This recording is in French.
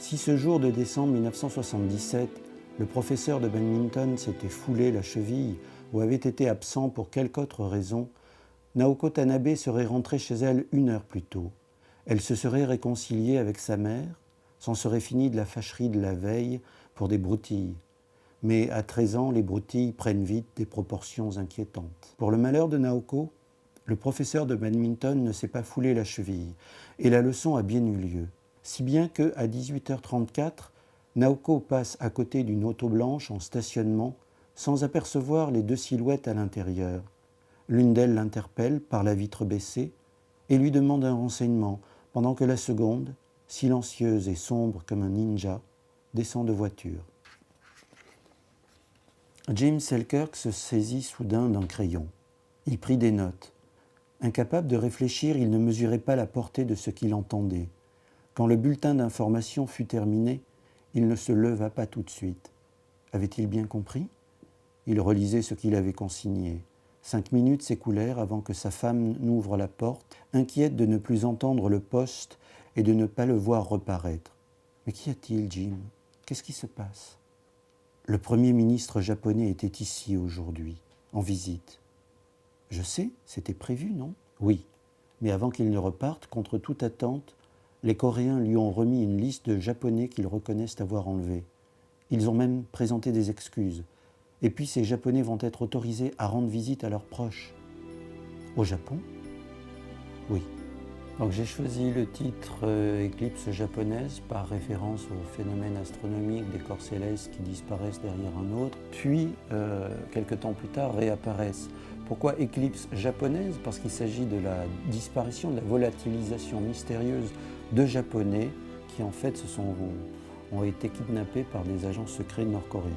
Si ce jour de décembre 1977, le professeur de badminton s'était foulé la cheville ou avait été absent pour quelque autre raison, Naoko Tanabe serait rentrée chez elle 1 heure plus tôt. Elle se serait réconciliée avec sa mère, s'en serait finie de la fâcherie de la veille pour des broutilles. Mais à 13 ans, les broutilles prennent vite des proportions inquiétantes. Pour le malheur de Naoko, le professeur de badminton ne s'est pas foulé la cheville et la leçon a bien eu lieu. Si bien qu'à 18h34, Naoko passe à côté d'une auto blanche en stationnement sans apercevoir les 2 silhouettes à l'intérieur. L'une d'elles l'interpelle par la vitre baissée et lui demande un renseignement pendant que la seconde, silencieuse et sombre comme un ninja, descend de voiture. Jim Selkirk se saisit soudain d'un crayon. Il prit des notes. Incapable de réfléchir, il ne mesurait pas la portée de ce qu'il entendait. Quand le bulletin d'information fut terminé, il ne se leva pas tout de suite. Avait-il bien compris ? Il relisait ce qu'il avait consigné. 5 minutes s'écoulèrent avant que sa femme n'ouvre la porte, inquiète de ne plus entendre le poste et de ne pas le voir reparaître. « Mais qu'y a-t-il, Jim ? Qu'est-ce qui se passe ?» Le Premier ministre japonais était ici aujourd'hui, en visite. « Je sais, c'était prévu, non ?»« Oui, mais avant qu'il ne reparte, contre toute attente, les Coréens lui ont remis une liste de Japonais qu'ils reconnaissent avoir enlevés. Ils ont même présenté des excuses. Et puis ces Japonais vont être autorisés à rendre visite à leurs proches. » « Au Japon ?» ?»« Oui. » Donc j'ai choisi le titre Éclipse japonaise par référence au phénomène astronomique des corps célestes qui disparaissent derrière un autre, puis quelques temps plus tard réapparaissent. Pourquoi éclipse japonaise ? Parce qu'il s'agit de la disparition, de la volatilisation mystérieuse de Japonais qui en fait ont été kidnappés par des agents secrets nord-coréens.